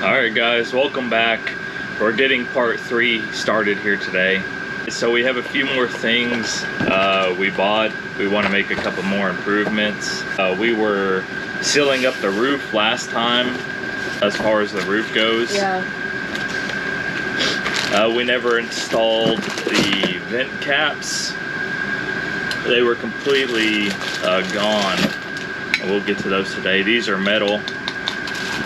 Alright guys, welcome back. We're getting part 3 started here today. So we have a few more things we bought. We want to make a couple more improvements. We were sealing up the roof last time as far as the roof goes. Yeah. We never installed the vent caps. They were completely gone. We'll get to those today. These are metal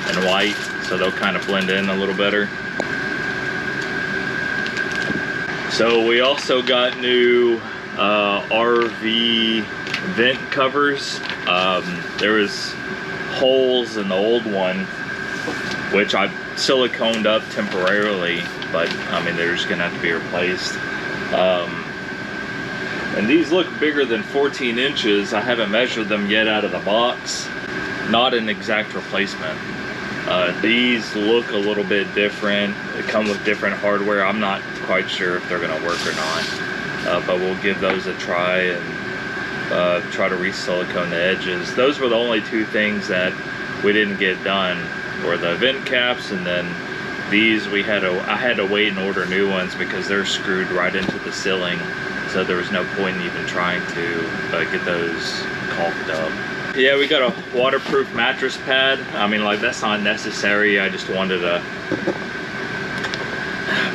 and white, so they'll kind of blend in a little better. So we also got new RV vent covers. There was holes in the old one, which I siliconed up temporarily, but I mean they're just gonna have to be replaced. And these look bigger than 14 inches. I haven't measured them yet out of the box. Not an exact replacement. These look a little bit different. They come with different hardware. I'm not quite sure if they're gonna work or not, but we'll give those a try and try to re-silicone the edges. Those were the only two things that we didn't get done, were the vent caps, and then these I had to wait and order new ones because they're screwed right into the ceiling, so there was no point in even trying to get those caulked up. Yeah, we got a waterproof mattress pad. I mean, like, that's not necessary. I just wanted to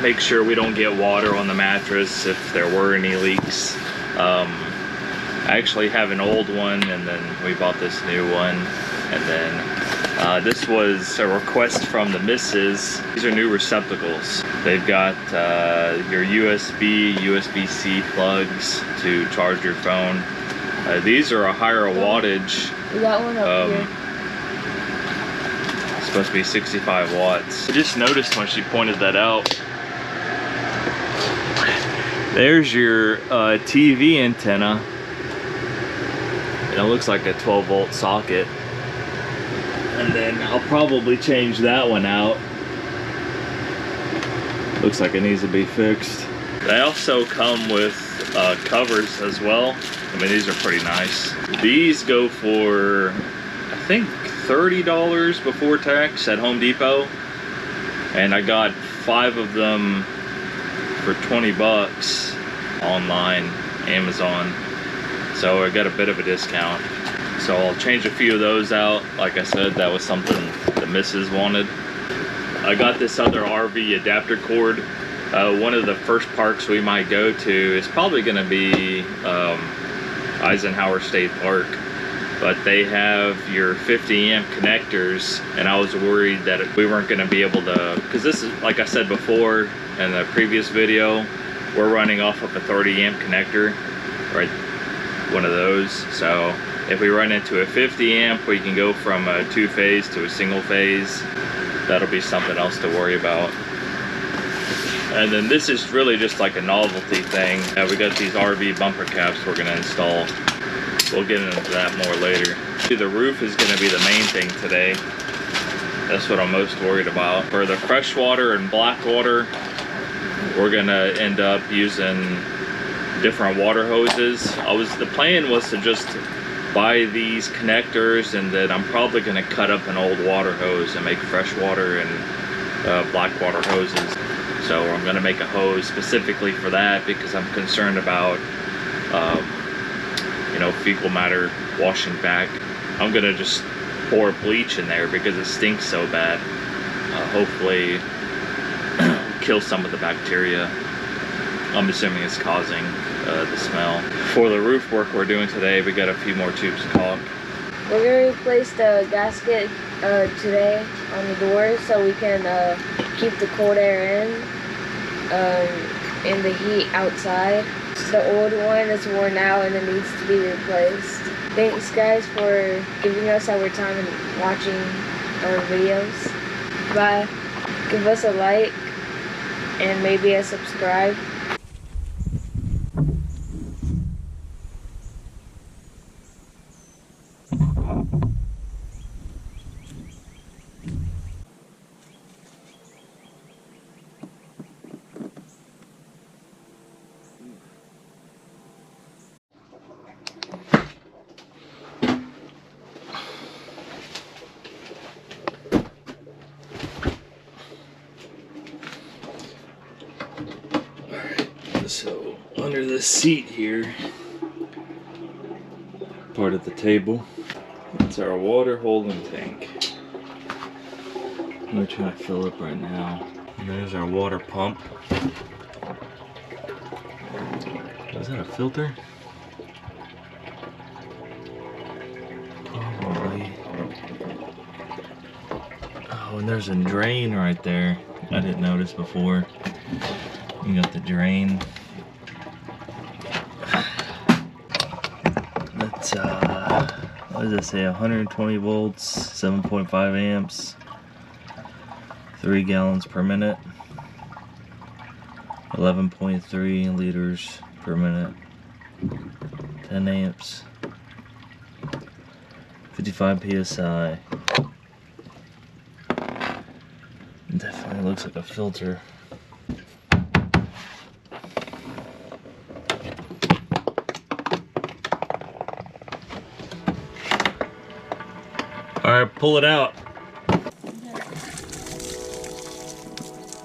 make sure we don't get water on the mattress if there were any leaks. I actually have an old one, and then we bought this new one. And then this was a request from the missus. These are new receptacles. They've got your USB, USB-C plugs to charge your phone. These are a higher wattage. We got one up here. It's supposed to be 65 watts. I just noticed when she pointed that out. There's your TV antenna. And it looks like a 12-volt socket. And then I'll probably change that one out. Looks like it needs to be fixed. They also come with covers as well. I mean, these are pretty nice. These go for, I think, $30 before tax at Home Depot. And I got 5 of them for 20 bucks online, Amazon. So I got a bit of a discount. So I'll change a few of those out. Like I said, that was something the missus wanted. I got this other RV adapter cord. One of the first parks we might go to is probably going to be Eisenhower State Park, but they have your 50 amp connectors, and I was worried that we weren't going to be able to, because this is, like I said before in the previous video, we're running off of a 30 amp connector, right, one of those. So if we run into a 50 amp, we can go from a 2-phase to a single phase. That'll be something else to worry about. And then this is really just like a novelty thing. We got these RV bumper caps we're gonna install. We'll get into that more later. The roof is gonna be the main thing today. That's what I'm most worried about. For the freshwater and black water, we're gonna end up using different water hoses. The plan was to just buy these connectors, and then I'm probably gonna cut up an old water hose and make freshwater and black water hoses. So I'm going to make a hose specifically for that because I'm concerned about, you know, fecal matter washing back. I'm going to just pour bleach in there because it stinks so bad. Hopefully kill some of the bacteria. I'm assuming it's causing the smell. For the roof work we're doing today, we got a few more tubes of caulk. We're going to replace the gasket today on the door so we can keep the cold air in and the heat outside. The old one is worn out and it needs to be replaced. Thanks guys for giving us our time and watching our videos. Bye. Give us a like and maybe a subscribe. So under the seat here, part of the table, it's our water holding tank. I'm gonna try to fill up right now. And there's our water pump. Is that a filter? Probably. Oh, and there's a drain right there. I didn't notice before. You got the drain. That's what does it say? 120 volts, 7.5 amps, 3 gallons per minute, 11.3 liters per minute, 10 amps, 55 psi. Definitely looks like a filter. Alright, pull it out.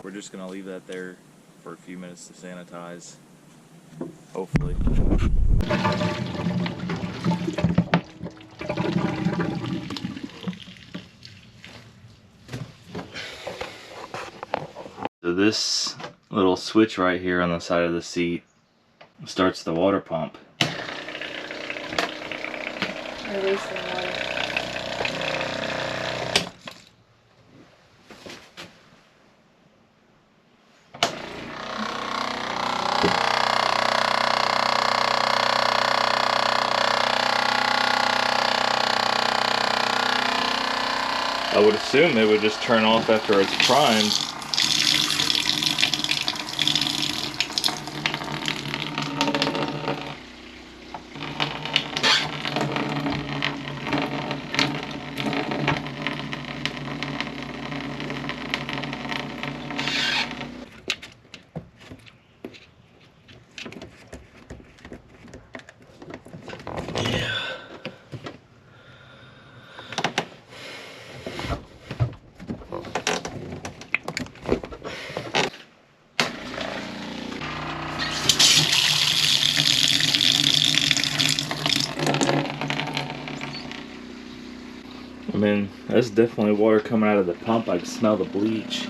We're just gonna leave that there for a few minutes to sanitize. Hopefully. So this little switch right here on the side of the seat starts the water pump. Release the water. I would assume it would just turn off after it's primed. I mean, that's definitely water coming out of the pump. I can smell the bleach.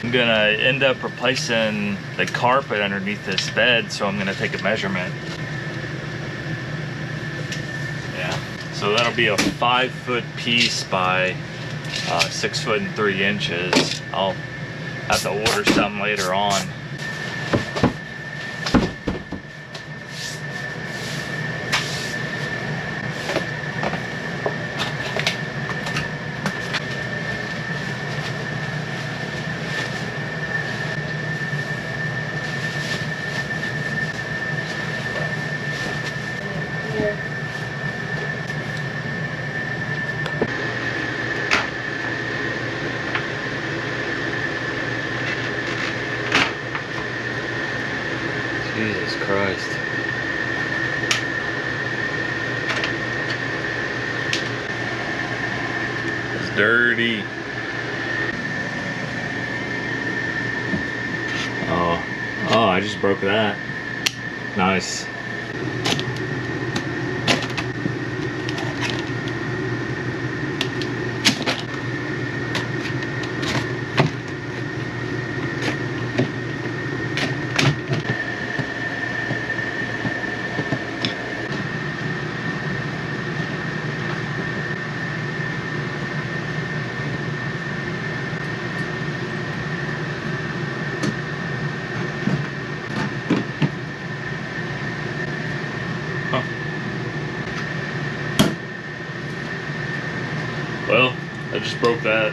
I'm gonna end up replacing the carpet underneath this bed, so I'm gonna take a measurement. Yeah, so that'll be a 5-foot piece by 6 foot and 3 inches. I'll have to order something later on. Jesus Christ. It's dirty. Oh, I just broke that. Nice. Well, I just broke that.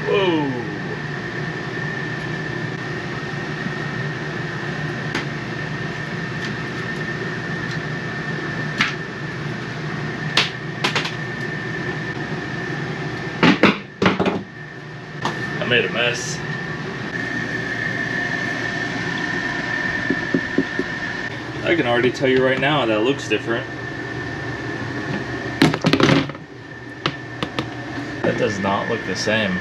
Whoa. I made a mess. I can already tell you right now that looks different. That does not look the same.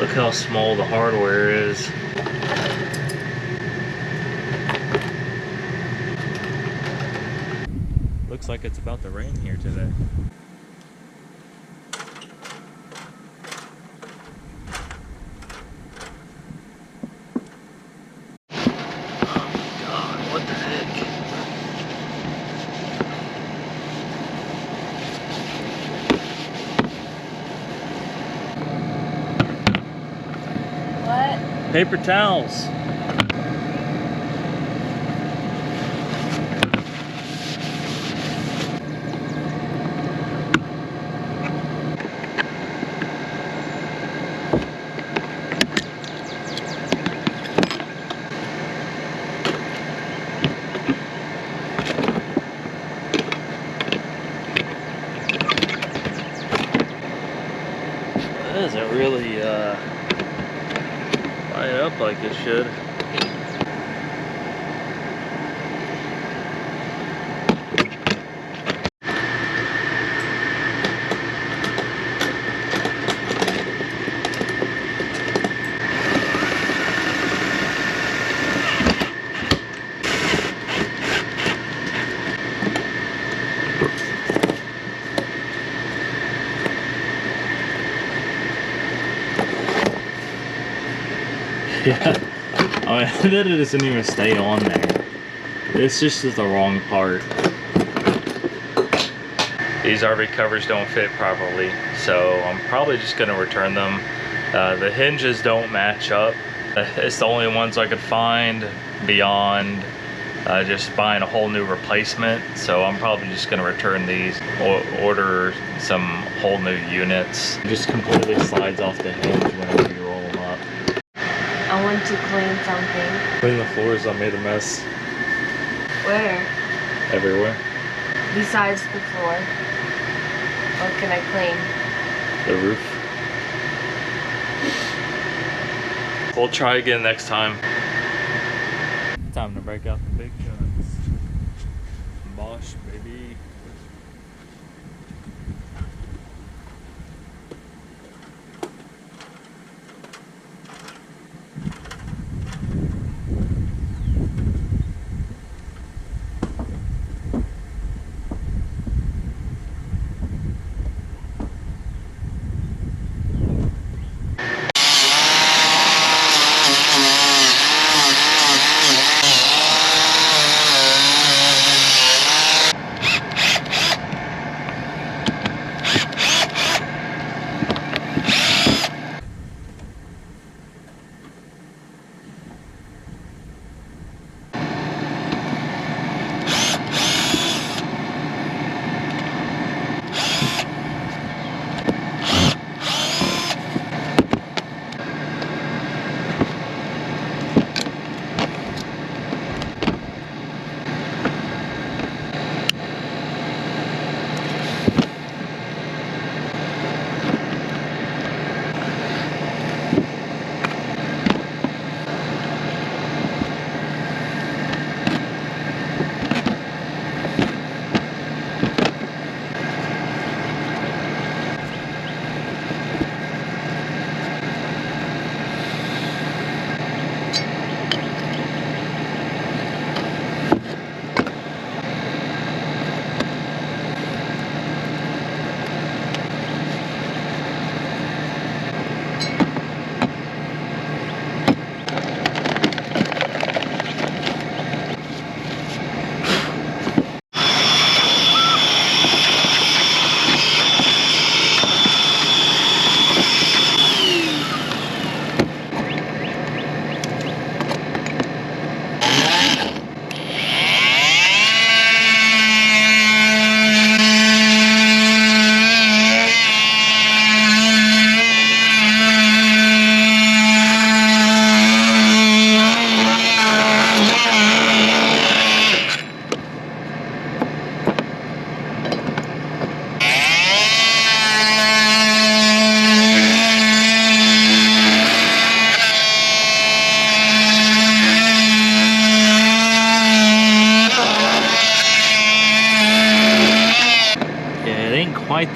Look how small the hardware is. Looks like it's about to rain here today. God, what the heck? What? Paper towels. That doesn't really line up like it should. Yeah, I mean, that it doesn't even stay on there. It's just the wrong part. These RV covers don't fit properly, so I'm probably just gonna return them. The hinges don't match up. It's the only ones I could find beyond just buying a whole new replacement. So I'm probably just gonna return these or order some whole new units. It just completely slides off the hinge whenever you roll them up. I want to clean something. Clean the floors, I made a mess Where? everywhere. Besides the floor. What can I clean? The roof. We'll try again next time. Time to break out the big guns. Bosch, baby.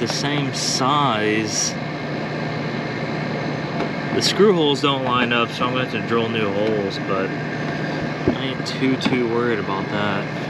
the same size. The screw holes don't line up, so I'm going to have to drill new holes, but I ain't too worried about that.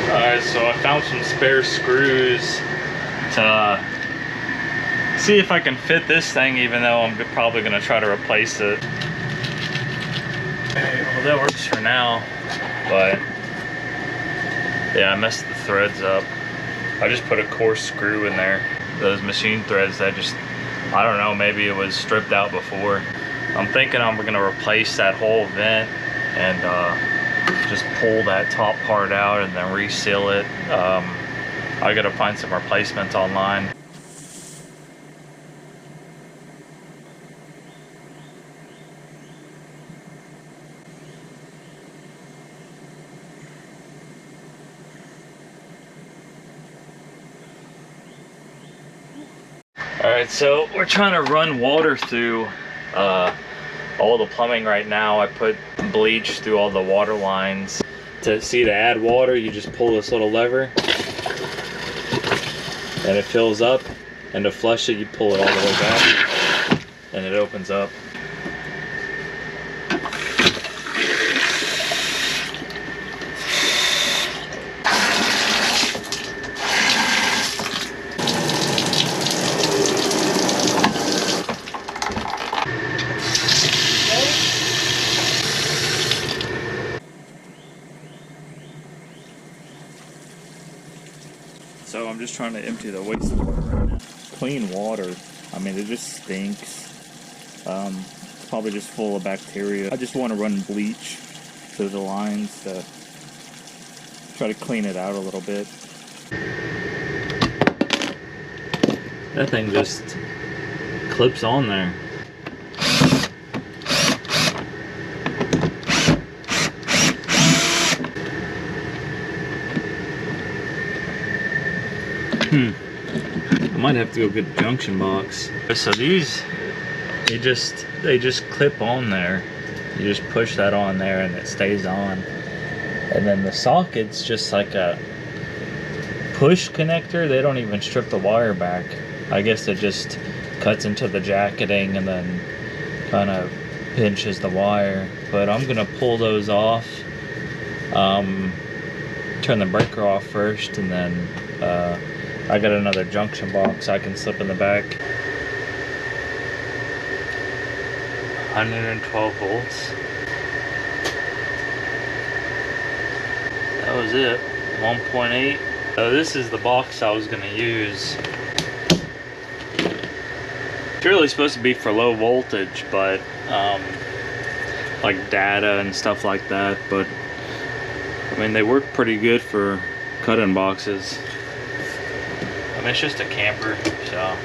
Alright, so I found some spare screws to see if I can fit this thing, even though I'm probably going to try to replace it. Okay, well, that works for now, but yeah, I messed the threads up. I just put a coarse screw in there. Those machine threads, I don't know, maybe it was stripped out before. I'm thinking I'm going to replace that whole vent and just pull that top part out and then reseal it. I gotta find some replacements online. Alright, so we're trying to run water through all the plumbing right now. I put bleach through all the water lines. To add water, you just pull this little lever and it fills up, and to flush it you pull it all the way back and it opens up. So I'm just trying to empty the wastewater right now. Clean water, I mean, it just stinks. It's probably just full of bacteria. I just want to run bleach through the lines to try to clean it out a little bit. That thing just clips on there. I might have to go get a junction box. So these, they just clip on there. You just push that on there and it stays on. And then the socket's just like a push connector. They don't even strip the wire back. I guess it just cuts into the jacketing and then kind of pinches the wire. But I'm gonna pull those off. Turn the breaker off first, and then I got another junction box I can slip in the back. 112 volts. That was it. 1.8. So this is the box I was gonna use. It's really supposed to be for low voltage, but like data and stuff like that. But I mean, they work pretty good for cut-in boxes. I mean, it's just a camper, so.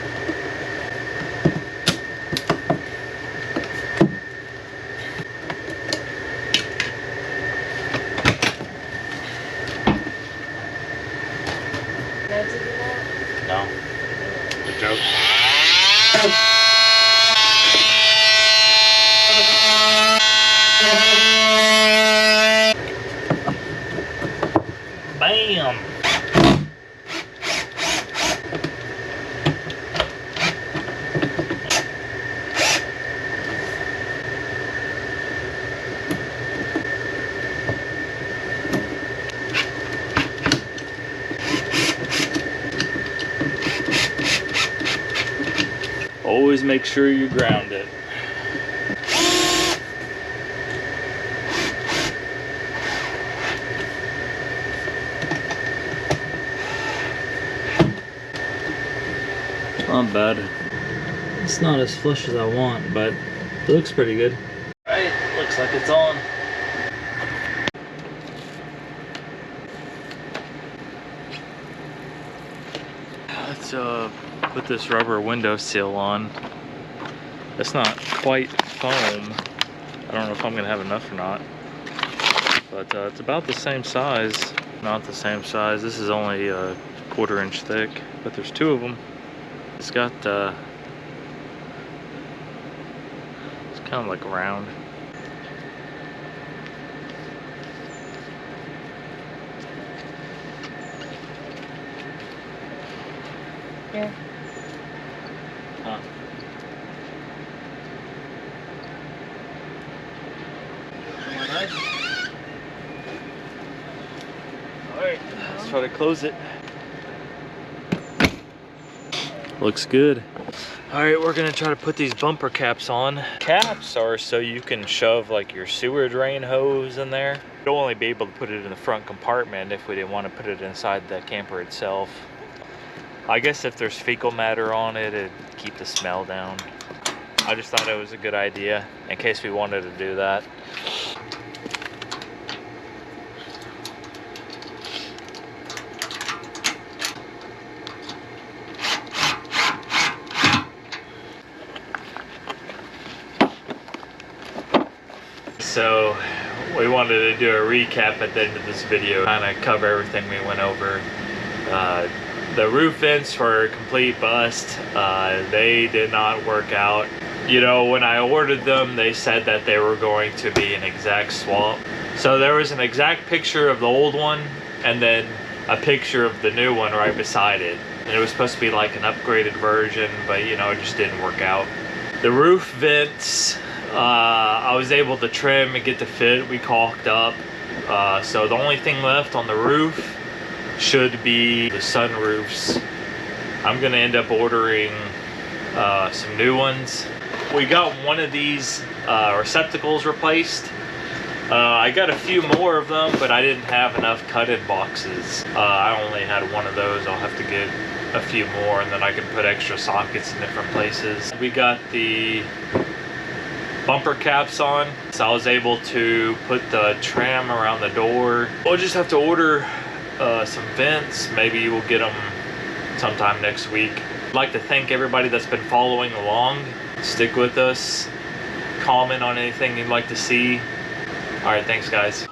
No. Good joke. Bam! Always make sure you ground it. Not bad. It's not as flush as I want, but it looks pretty good. Alright, looks like it's on. Let's put this rubber window sill on. It's not quite foam. I don't know if I'm gonna have enough or not. But it's about the same size. Not the same size. This is only a 1/4 inch thick, but there's 2 of them. It's got it's kind of like round. Yeah. Huh. Alright, let's try to close it. Looks good. Alright, we're gonna try to put these bumper caps on. Caps are so you can shove like your sewer drain hose in there. You'll only be able to put it in the front compartment if we didn't want to put it inside the camper itself. I guess if there's fecal matter on it, it'd keep the smell down. I just thought it was a good idea in case we wanted to do that. So we wanted to do a recap at the end of this video, kind of cover everything we went over. The roof vents were a complete bust. They did not work out. You know, when I ordered them, they said that they were going to be an exact swap. So there was an exact picture of the old one and then a picture of the new one right beside it. And it was supposed to be like an upgraded version, but you know, it just didn't work out. The roof vents, I was able to trim and get the fit. We caulked up. So the only thing left on the roof should be the sunroofs. I'm gonna end up ordering some new ones. We got one of these receptacles replaced. I got a few more of them, but I didn't have enough cut-in boxes. I only had one of those. I'll have to get a few more, and then I can put extra sockets in different places. We got the bumper caps on, so I was able to put the trim around the door. We'll just have to order some vents. Maybe we'll get them sometime next week. I'd like to thank everybody that's been following along. Stick with us. Comment on anything you'd like to see. All right, thanks guys.